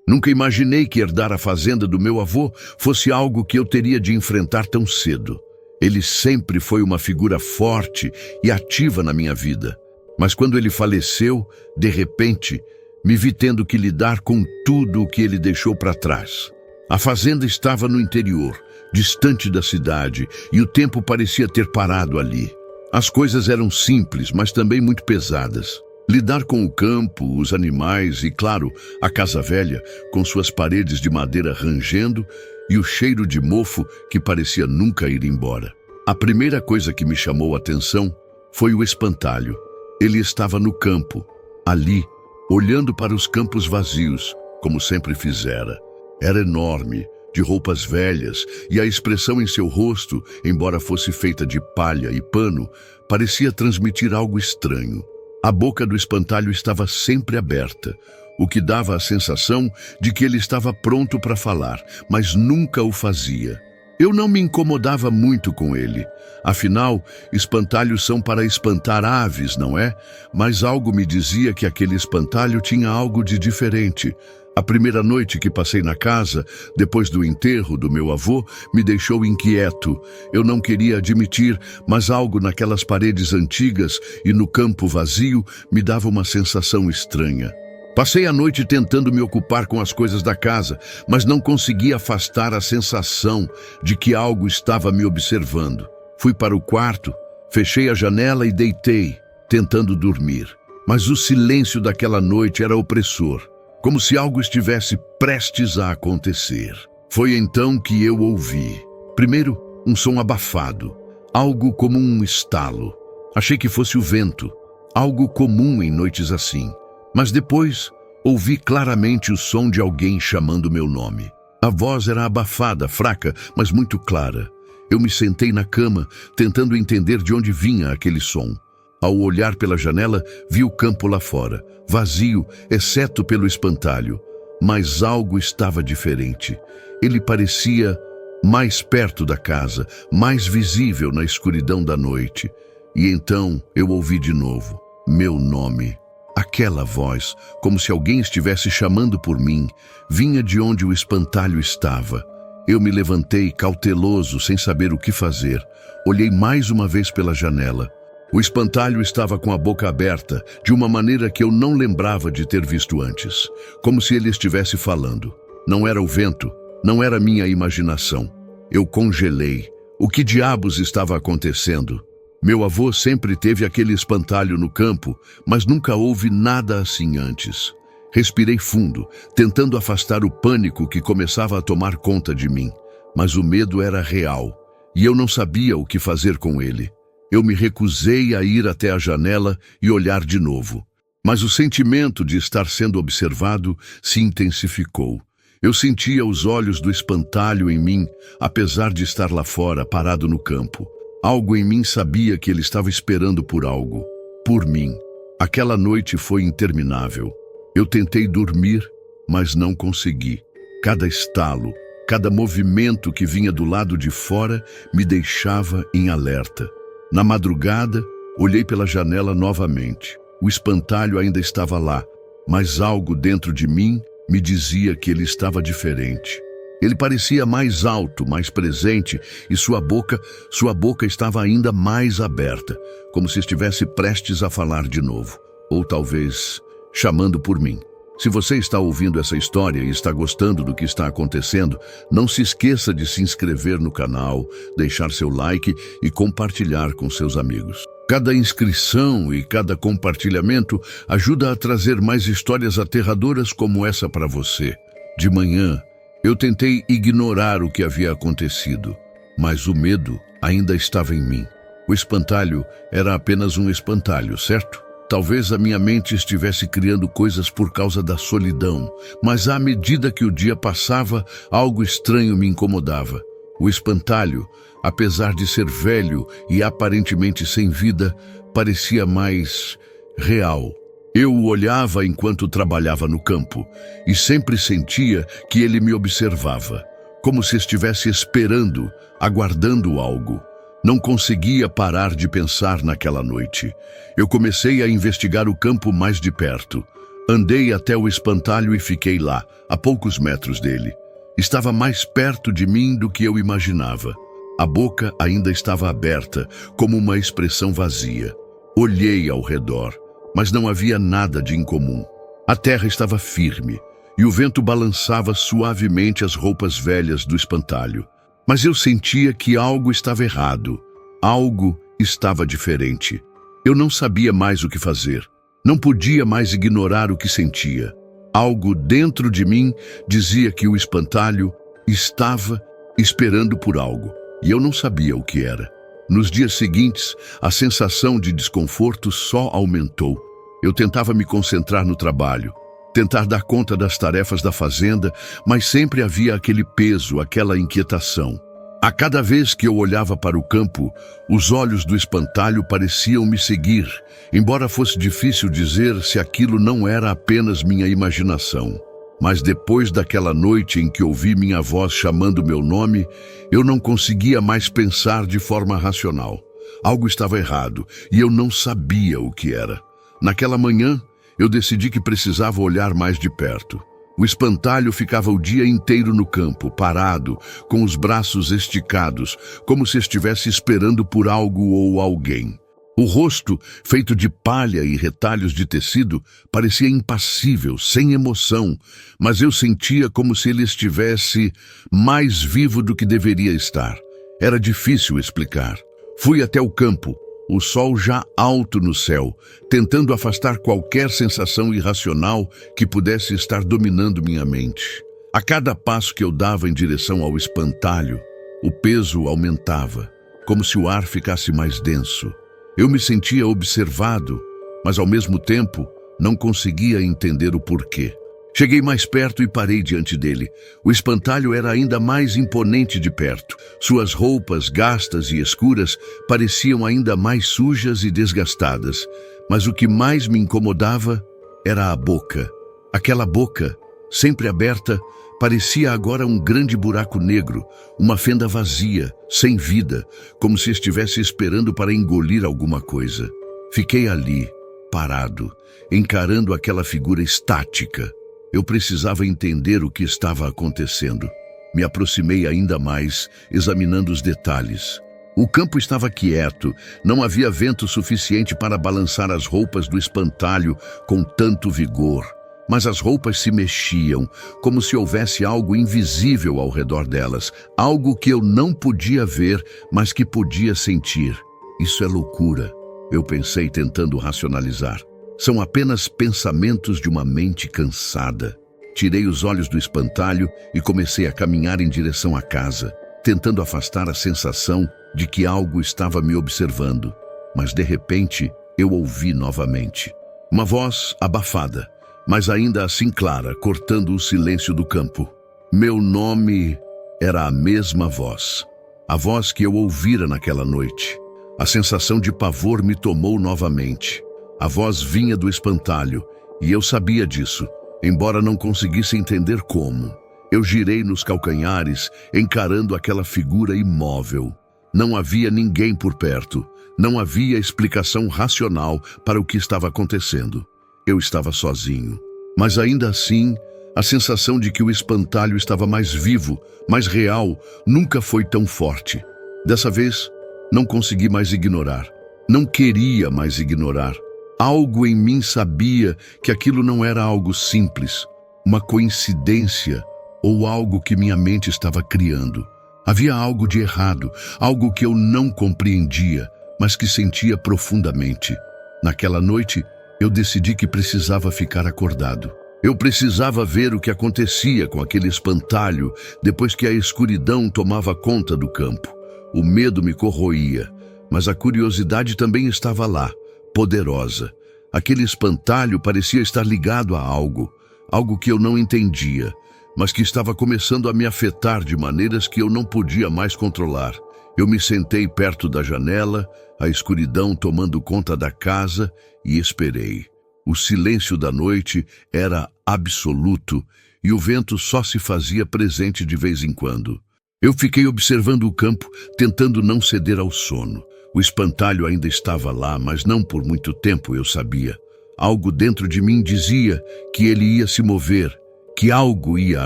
Nunca imaginei que herdar a fazenda do meu avô fosse algo que eu teria de enfrentar tão cedo. Ele sempre foi uma figura forte e ativa na minha vida. Mas quando ele faleceu, de repente, me vi tendo que lidar com tudo o que ele deixou para trás. A fazenda estava no interior, distante da cidade, e o tempo parecia ter parado ali. As coisas eram simples, mas também muito pesadas. Lidar com o campo, os animais e, claro, a casa velha, com suas paredes de madeira rangendo e o cheiro de mofo que parecia nunca ir embora. A primeira coisa que me chamou a atenção foi o espantalho. Ele estava no campo, ali, olhando para os campos vazios, como sempre fizera. Era enorme, de roupas velhas, e a expressão em seu rosto, embora fosse feita de palha e pano, parecia transmitir algo estranho. A boca do espantalho estava sempre aberta, o que dava a sensação de que ele estava pronto para falar, mas nunca o fazia. Eu não me incomodava muito com ele. Afinal, espantalhos são para espantar aves, não é? Mas algo me dizia que aquele espantalho tinha algo de diferente. A primeira noite que passei na casa, depois do enterro do meu avô, me deixou inquieto. Eu não queria admitir, mas algo naquelas paredes antigas e no campo vazio me dava uma sensação estranha. Passei a noite tentando me ocupar com as coisas da casa, mas não conseguia afastar a sensação de que algo estava me observando. Fui para o quarto, fechei a janela e deitei, tentando dormir. Mas o silêncio daquela noite era opressor, como se algo estivesse prestes a acontecer. Foi então que eu ouvi. Primeiro, um som abafado, algo como um estalo. Achei que fosse o vento, algo comum em noites assim. Mas depois, ouvi claramente o som de alguém chamando meu nome. A voz era abafada, fraca, mas muito clara. Eu me sentei na cama, tentando entender de onde vinha aquele som. Ao olhar pela janela, vi o campo lá fora, vazio, exceto pelo espantalho. Mas algo estava diferente. Ele parecia mais perto da casa, mais visível na escuridão da noite. E então eu ouvi de novo meu nome. Aquela voz, como se alguém estivesse chamando por mim, vinha de onde o espantalho estava. Eu me levantei cauteloso, sem saber o que fazer. Olhei mais uma vez pela janela. O espantalho estava com a boca aberta, de uma maneira que eu não lembrava de ter visto antes, como se ele estivesse falando. Não era o vento, não era minha imaginação. Eu congelei. O que diabos estava acontecendo? Meu avô sempre teve aquele espantalho no campo, mas nunca houve nada assim antes. Respirei fundo, tentando afastar o pânico que começava a tomar conta de mim. Mas o medo era real, e eu não sabia o que fazer com ele. Eu me recusei a ir até a janela e olhar de novo. Mas o sentimento de estar sendo observado se intensificou. Eu sentia os olhos do espantalho em mim, apesar de estar lá fora, parado no campo. Algo em mim sabia que ele estava esperando por algo, por mim. Aquela noite foi interminável. Eu tentei dormir, mas não consegui. Cada estalo, cada movimento que vinha do lado de fora me deixava em alerta. Na madrugada, olhei pela janela novamente. O espantalho ainda estava lá, mas algo dentro de mim me dizia que ele estava diferente. Ele parecia mais alto, mais presente, e sua boca estava ainda mais aberta, como se estivesse prestes a falar de novo, ou talvez chamando por mim. Se você está ouvindo essa história e está gostando do que está acontecendo, não se esqueça de se inscrever no canal, deixar seu like e compartilhar com seus amigos. Cada inscrição e cada compartilhamento ajuda a trazer mais histórias aterradoras como essa para você. De manhã, eu tentei ignorar o que havia acontecido, mas o medo ainda estava em mim. O espantalho era apenas um espantalho, certo? Talvez a minha mente estivesse criando coisas por causa da solidão, mas à medida que o dia passava, algo estranho me incomodava. O espantalho, apesar de ser velho e aparentemente sem vida, parecia mais real. Eu o olhava enquanto trabalhava no campo e sempre sentia que ele me observava, como se estivesse esperando, aguardando algo. Não conseguia parar de pensar naquela noite. Eu comecei a investigar o campo mais de perto. Andei até o espantalho e fiquei lá, a poucos metros dele. Estava mais perto de mim do que eu imaginava. A boca ainda estava aberta, como uma expressão vazia. Olhei ao redor, mas não havia nada de incomum. A terra estava firme e o vento balançava suavemente as roupas velhas do espantalho. Mas eu sentia que algo estava errado. Algo estava diferente. Eu não sabia mais o que fazer. Não podia mais ignorar o que sentia. Algo dentro de mim dizia que o espantalho estava esperando por algo, e eu não sabia o que era. Nos dias seguintes, a sensação de desconforto só aumentou. Eu tentava me concentrar no trabalho, tentar dar conta das tarefas da fazenda, mas sempre havia aquele peso, aquela inquietação. A cada vez que eu olhava para o campo, os olhos do espantalho pareciam me seguir, embora fosse difícil dizer se aquilo não era apenas minha imaginação. Mas depois daquela noite em que ouvi minha voz chamando meu nome, eu não conseguia mais pensar de forma racional. Algo estava errado e eu não sabia o que era. Naquela manhã, eu decidi que precisava olhar mais de perto. O espantalho ficava o dia inteiro no campo, parado, com os braços esticados, como se estivesse esperando por algo ou alguém. O rosto, feito de palha e retalhos de tecido, parecia impassível, sem emoção, mas eu sentia como se ele estivesse mais vivo do que deveria estar. Era difícil explicar. Fui até o campo, o sol já alto no céu, tentando afastar qualquer sensação irracional que pudesse estar dominando minha mente. A cada passo que eu dava em direção ao espantalho, o peso aumentava, como se o ar ficasse mais denso. Eu me sentia observado, mas ao mesmo tempo não conseguia entender o porquê. Cheguei mais perto e parei diante dele. O espantalho era ainda mais imponente de perto. Suas roupas, gastas e escuras, pareciam ainda mais sujas e desgastadas. Mas o que mais me incomodava era a boca. Aquela boca, sempre aberta, parecia agora um grande buraco negro, uma fenda vazia, sem vida, como se estivesse esperando para engolir alguma coisa. Fiquei ali, parado, encarando aquela figura estática. Eu precisava entender o que estava acontecendo. Me aproximei ainda mais, examinando os detalhes. O campo estava quieto, não havia vento suficiente para balançar as roupas do espantalho com tanto vigor. Mas as roupas se mexiam, como se houvesse algo invisível ao redor delas, algo que eu não podia ver, mas que podia sentir. Isso é loucura, eu pensei tentando racionalizar. São apenas pensamentos de uma mente cansada. Tirei os olhos do espantalho e comecei a caminhar em direção à casa, tentando afastar a sensação de que algo estava me observando. Mas de repente, eu ouvi novamente. Uma voz abafada, mas ainda assim clara, cortando o silêncio do campo. Meu nome era a mesma voz. A voz que eu ouvira naquela noite. A sensação de pavor me tomou novamente. A voz vinha do espantalho, e eu sabia disso, embora não conseguisse entender como. Eu girei nos calcanhares, encarando aquela figura imóvel. Não havia ninguém por perto. Não havia explicação racional para o que estava acontecendo. Eu estava sozinho. Mas ainda assim, a sensação de que o espantalho estava mais vivo, mais real, nunca foi tão forte. Dessa vez, não consegui mais ignorar. Não queria mais ignorar. Algo em mim sabia que aquilo não era algo simples, uma coincidência ou algo que minha mente estava criando. Havia algo de errado, algo que eu não compreendia, mas que sentia profundamente. Naquela noite, eu decidi que precisava ficar acordado. Eu precisava ver o que acontecia com aquele espantalho depois que a escuridão tomava conta do campo. O medo me corroía, mas a curiosidade também estava lá, poderosa. Aquele espantalho parecia estar ligado a algo, algo que eu não entendia, mas que estava começando a me afetar de maneiras que eu não podia mais controlar. Eu me sentei perto da janela, a escuridão tomando conta da casa, e esperei. O silêncio da noite era absoluto e o vento só se fazia presente de vez em quando. Eu fiquei observando o campo, tentando não ceder ao sono. O espantalho ainda estava lá, mas não por muito tempo, eu sabia. Algo dentro de mim dizia que ele ia se mover, que algo ia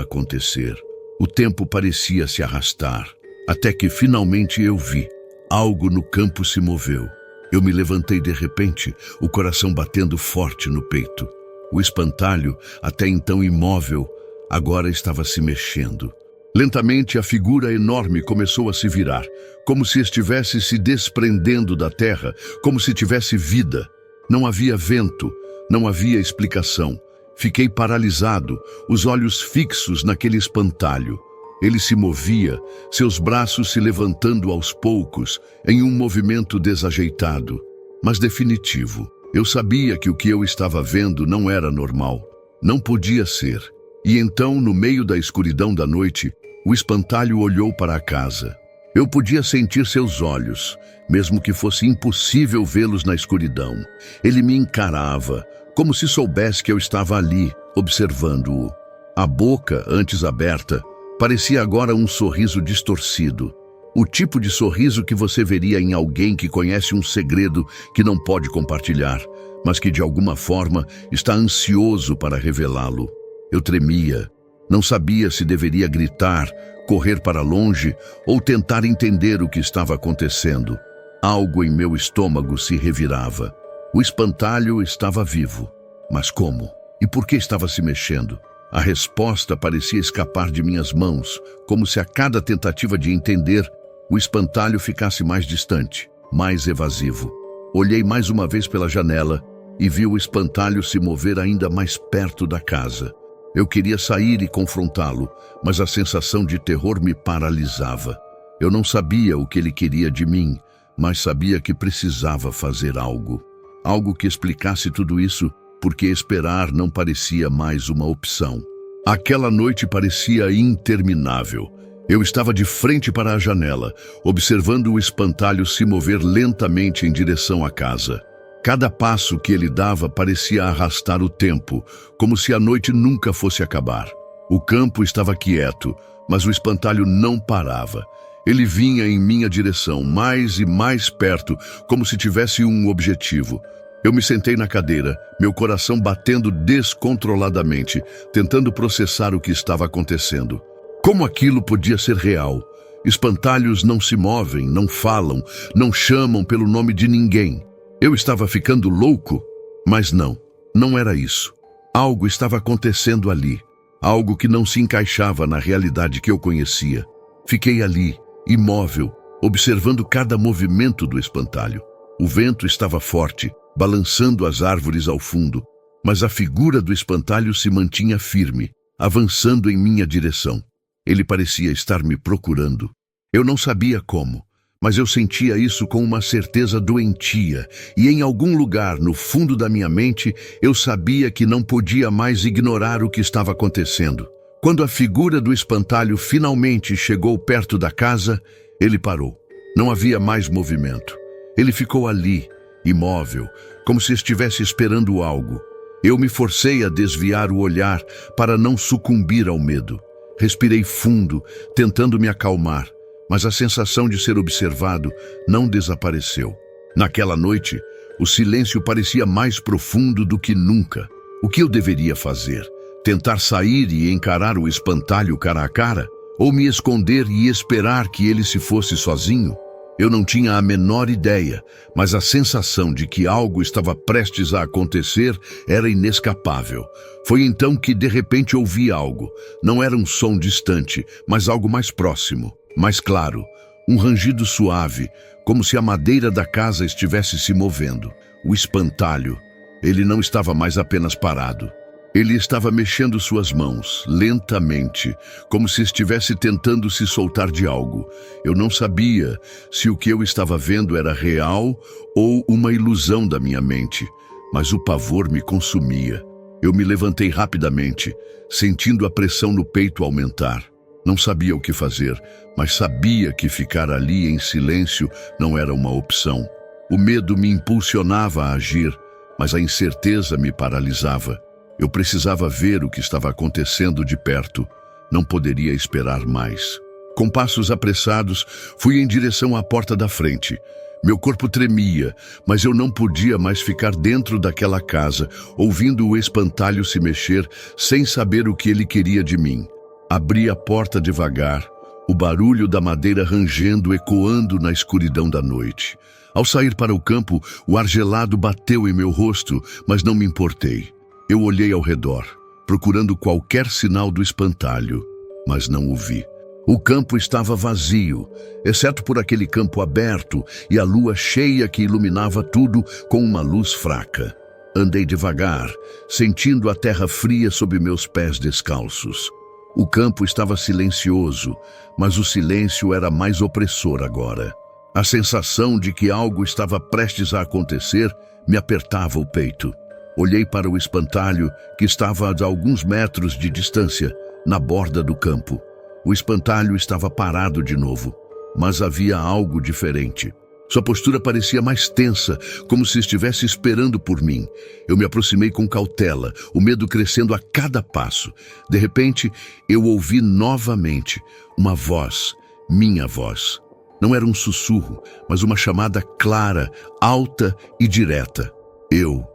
acontecer. O tempo parecia se arrastar, até que finalmente eu vi. Algo no campo se moveu. Eu me levantei de repente, o coração batendo forte no peito. O espantalho, até então imóvel, agora estava se mexendo. Lentamente a figura enorme começou a se virar, como se estivesse se desprendendo da terra, como se tivesse vida. Não havia vento, não havia explicação. Fiquei paralisado, os olhos fixos naquele espantalho. Ele se movia, seus braços se levantando aos poucos, em um movimento desajeitado, mas definitivo. Eu sabia que o que eu estava vendo não era normal, não podia ser. E então, no meio da escuridão da noite, o espantalho olhou para a casa. Eu podia sentir seus olhos, mesmo que fosse impossível vê-los na escuridão. Ele me encarava, como se soubesse que eu estava ali, observando-o. A boca, antes aberta, parecia agora um sorriso distorcido. O tipo de sorriso que você veria em alguém que conhece um segredo que não pode compartilhar, mas que de alguma forma está ansioso para revelá-lo. Eu tremia. Não sabia se deveria gritar, correr para longe ou tentar entender o que estava acontecendo. Algo em meu estômago se revirava. O espantalho estava vivo. Mas como? E por que estava se mexendo? A resposta parecia escapar de minhas mãos, como se a cada tentativa de entender, o espantalho ficasse mais distante, mais evasivo. Olhei mais uma vez pela janela e vi o espantalho se mover ainda mais perto da casa. Eu queria sair e confrontá-lo, mas a sensação de terror me paralisava. Eu não sabia o que ele queria de mim, mas sabia que precisava fazer algo. Algo que explicasse tudo isso, porque esperar não parecia mais uma opção. Aquela noite parecia interminável. Eu estava de frente para a janela, observando o espantalho se mover lentamente em direção à casa. Cada passo que ele dava parecia arrastar o tempo, como se a noite nunca fosse acabar. O campo estava quieto, mas o espantalho não parava. Ele vinha em minha direção, mais e mais perto, como se tivesse um objetivo. Eu me sentei na cadeira, meu coração batendo descontroladamente, tentando processar o que estava acontecendo. Como aquilo podia ser real? Espantalhos não se movem, não falam, não chamam pelo nome de ninguém. Eu estava ficando louco? Mas não era isso. Algo estava acontecendo ali, algo que não se encaixava na realidade que eu conhecia. Fiquei ali, imóvel, observando cada movimento do espantalho. O vento estava forte, balançando as árvores ao fundo, mas a figura do espantalho se mantinha firme, avançando em minha direção. Ele parecia estar me procurando. Eu não sabia como, mas eu sentia isso com uma certeza doentia, e em algum lugar no fundo da minha mente eu sabia que não podia mais ignorar o que estava acontecendo. Quando a figura do espantalho finalmente chegou perto da casa, ele parou. Não havia mais movimento. Ele ficou ali, imóvel, como se estivesse esperando algo. Eu me forcei a desviar o olhar para não sucumbir ao medo. Respirei fundo, tentando me acalmar, mas a sensação de ser observado não desapareceu. Naquela noite, o silêncio parecia mais profundo do que nunca. O que eu deveria fazer? Tentar sair e encarar o espantalho cara a cara? Ou me esconder e esperar que ele se fosse sozinho? Eu não tinha a menor ideia, mas a sensação de que algo estava prestes a acontecer era inescapável. Foi então que de repente ouvi algo. Não era um som distante, mas algo mais próximo, mais claro. Um rangido suave, como se a madeira da casa estivesse se movendo. O espantalho. Ele não estava mais apenas parado. Ele estava mexendo suas mãos, lentamente, como se estivesse tentando se soltar de algo. Eu não sabia se o que eu estava vendo era real ou uma ilusão da minha mente, mas o pavor me consumia. Eu me levantei rapidamente, sentindo a pressão no peito aumentar. Não sabia o que fazer, mas sabia que ficar ali em silêncio não era uma opção. O medo me impulsionava a agir, mas a incerteza me paralisava. Eu precisava ver o que estava acontecendo de perto. Não poderia esperar mais. Com passos apressados, fui em direção à porta da frente. Meu corpo tremia, mas eu não podia mais ficar dentro daquela casa, ouvindo o espantalho se mexer, sem saber o que ele queria de mim. Abri a porta devagar, o barulho da madeira rangendo ecoando na escuridão da noite. Ao sair para o campo, o ar gelado bateu em meu rosto, mas não me importei. Eu olhei ao redor, procurando qualquer sinal do espantalho, mas não o vi. O campo estava vazio, exceto por aquele campo aberto e a lua cheia que iluminava tudo com uma luz fraca. Andei devagar, sentindo a terra fria sob meus pés descalços. O campo estava silencioso, mas o silêncio era mais opressor agora. A sensação de que algo estava prestes a acontecer me apertava o peito. Olhei para o espantalho, que estava a alguns metros de distância, na borda do campo. O espantalho estava parado de novo, mas havia algo diferente. Sua postura parecia mais tensa, como se estivesse esperando por mim. Eu me aproximei com cautela, o medo crescendo a cada passo. De repente, eu ouvi novamente uma voz, minha voz. Não era um sussurro, mas uma chamada clara, alta e direta. Eu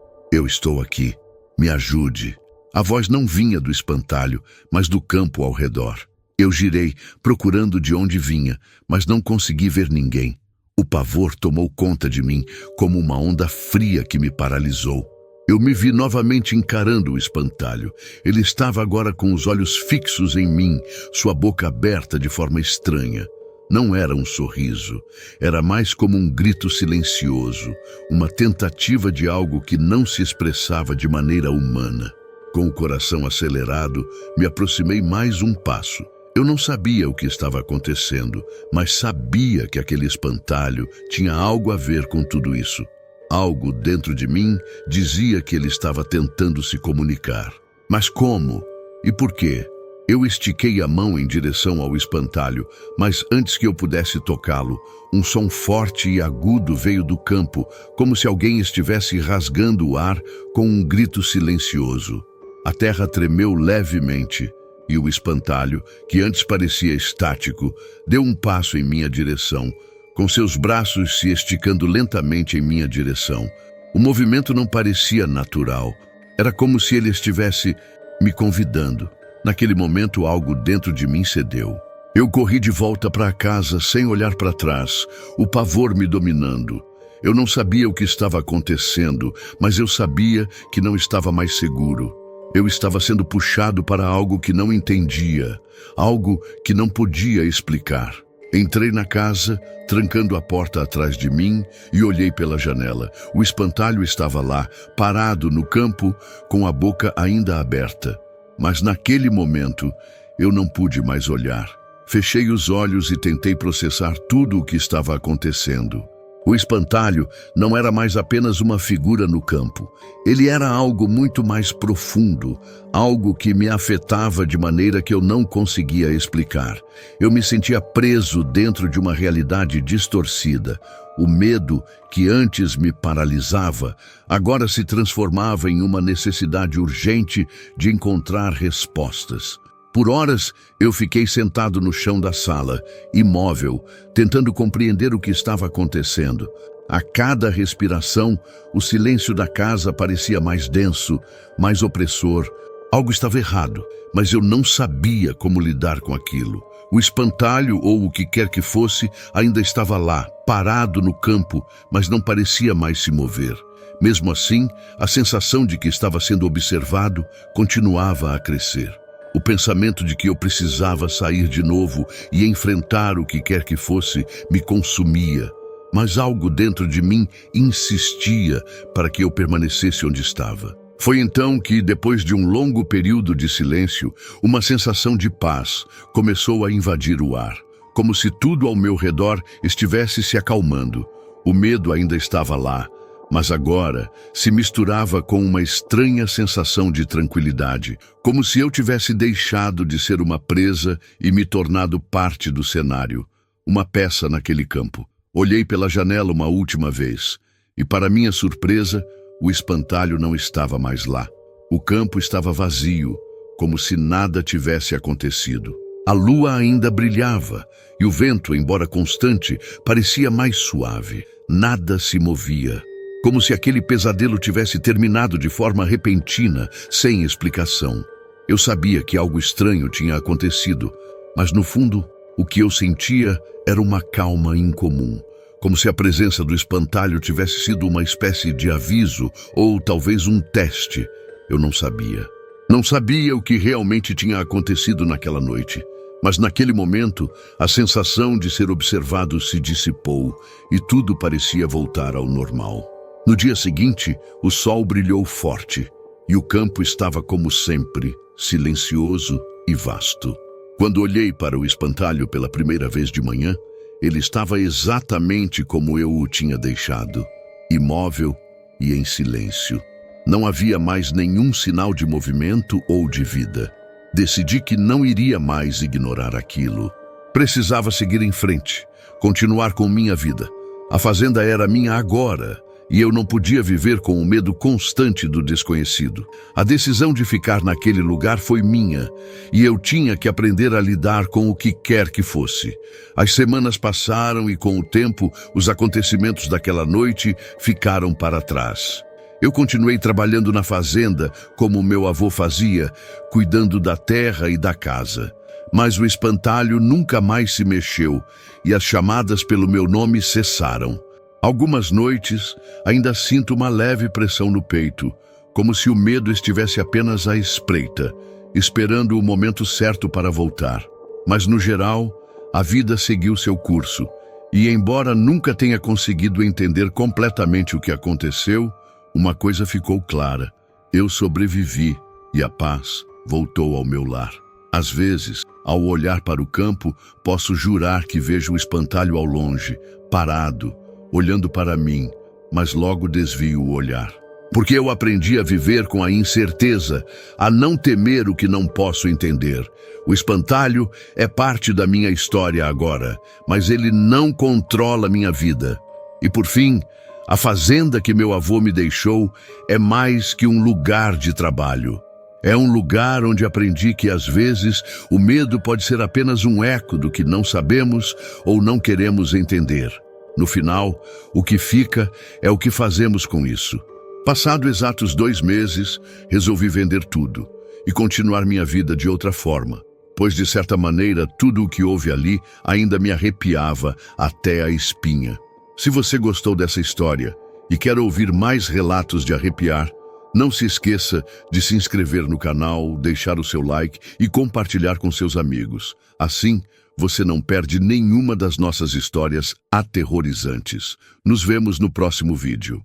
estou aqui. Me ajude. A voz não vinha do espantalho, mas do campo ao redor. Eu girei, procurando de onde vinha, mas não consegui ver ninguém. O pavor tomou conta de mim, como uma onda fria que me paralisou. Eu me vi novamente encarando o espantalho. Ele estava agora com os olhos fixos em mim, sua boca aberta de forma estranha. Não era um sorriso, era mais como um grito silencioso, uma tentativa de algo que não se expressava de maneira humana. Com o coração acelerado, me aproximei mais um passo. Eu não sabia o que estava acontecendo, mas sabia que aquele espantalho tinha algo a ver com tudo isso. Algo dentro de mim dizia que ele estava tentando se comunicar. Mas como? E por quê? Eu estiquei a mão em direção ao espantalho, mas antes que eu pudesse tocá-lo, um som forte e agudo veio do campo, como se alguém estivesse rasgando o ar com um grito silencioso. A terra tremeu levemente e o espantalho, que antes parecia estático, deu um passo em minha direção, com seus braços se esticando lentamente em minha direção. O movimento não parecia natural. Era como se ele estivesse me convidando. Naquele momento, algo dentro de mim cedeu. Eu corri de volta para casa sem olhar para trás, o pavor me dominando. Eu não sabia o que estava acontecendo, mas eu sabia que não estava mais seguro. Eu estava sendo puxado para algo que não entendia, algo que não podia explicar. Entrei na casa, trancando a porta atrás de mim, e olhei pela janela. O espantalho estava lá, parado no campo, com a boca ainda aberta. Mas naquele momento, eu não pude mais olhar. Fechei os olhos e tentei processar tudo o que estava acontecendo. O espantalho não era mais apenas uma figura no campo. Ele era algo muito mais profundo, algo que me afetava de maneira que eu não conseguia explicar. Eu me sentia preso dentro de uma realidade distorcida. O medo, que antes me paralisava, agora se transformava em uma necessidade urgente de encontrar respostas. Por horas, eu fiquei sentado no chão da sala, imóvel, tentando compreender o que estava acontecendo. A cada respiração, o silêncio da casa parecia mais denso, mais opressor. Algo estava errado, mas eu não sabia como lidar com aquilo. O espantalho, ou o que quer que fosse, ainda estava lá, parado no campo, mas não parecia mais se mover. Mesmo assim, a sensação de que estava sendo observado continuava a crescer. O pensamento de que eu precisava sair de novo e enfrentar o que quer que fosse me consumia, mas algo dentro de mim insistia para que eu permanecesse onde estava. Foi então que, depois de um longo período de silêncio, uma sensação de paz começou a invadir o ar, como se tudo ao meu redor estivesse se acalmando. O medo ainda estava lá, mas agora se misturava com uma estranha sensação de tranquilidade, como se eu tivesse deixado de ser uma presa e me tornado parte do cenário, uma peça naquele campo. Olhei pela janela uma última vez, e para minha surpresa, o espantalho não estava mais lá. O campo estava vazio, como se nada tivesse acontecido. A lua ainda brilhava, e o vento, embora constante, parecia mais suave. Nada se movia, como se aquele pesadelo tivesse terminado de forma repentina, sem explicação. Eu sabia que algo estranho tinha acontecido, mas no fundo, o que eu sentia era uma calma incomum, como se a presença do espantalho tivesse sido uma espécie de aviso ou talvez um teste. Eu não sabia. Não sabia o que realmente tinha acontecido naquela noite. Mas naquele momento, a sensação de ser observado se dissipou e tudo parecia voltar ao normal. No dia seguinte, o sol brilhou forte e o campo estava como sempre, silencioso e vasto. Quando olhei para o espantalho pela primeira vez de manhã, ele estava exatamente como eu o tinha deixado, imóvel e em silêncio. Não havia mais nenhum sinal de movimento ou de vida. Decidi que não iria mais ignorar aquilo. Precisava seguir em frente, continuar com minha vida. A fazenda era minha agora, e eu não podia viver com o medo constante do desconhecido. A decisão de ficar naquele lugar foi minha, e eu tinha que aprender a lidar com o que quer que fosse. As semanas passaram e, com o tempo, os acontecimentos daquela noite ficaram para trás. Eu continuei trabalhando na fazenda, como meu avô fazia, cuidando da terra e da casa. Mas o espantalho nunca mais se mexeu e as chamadas pelo meu nome cessaram. Algumas noites ainda sinto uma leve pressão no peito, como se o medo estivesse apenas à espreita, esperando o momento certo para voltar. Mas no geral, a vida seguiu seu curso, e embora nunca tenha conseguido entender completamente o que aconteceu, uma coisa ficou clara: eu sobrevivi e a paz voltou ao meu lar. Às vezes, ao olhar para o campo, posso jurar que vejo o espantalho ao longe, parado, olhando para mim, mas logo desvio o olhar. Porque eu aprendi a viver com a incerteza, a não temer o que não posso entender. O espantalho é parte da minha história agora, mas ele não controla minha vida. E por fim, a fazenda que meu avô me deixou é mais que um lugar de trabalho. É um lugar onde aprendi que, às vezes, o medo pode ser apenas um eco do que não sabemos ou não queremos entender. No final, o que fica é o que fazemos com isso. Passado exatos 2 meses, resolvi vender tudo e continuar minha vida de outra forma, pois, de certa maneira, tudo o que houve ali ainda me arrepiava até a espinha. Se você gostou dessa história e quer ouvir mais relatos de arrepiar, não se esqueça de se inscrever no canal, deixar o seu like e compartilhar com seus amigos. Assim, você não perde nenhuma das nossas histórias aterrorizantes. Nos vemos no próximo vídeo.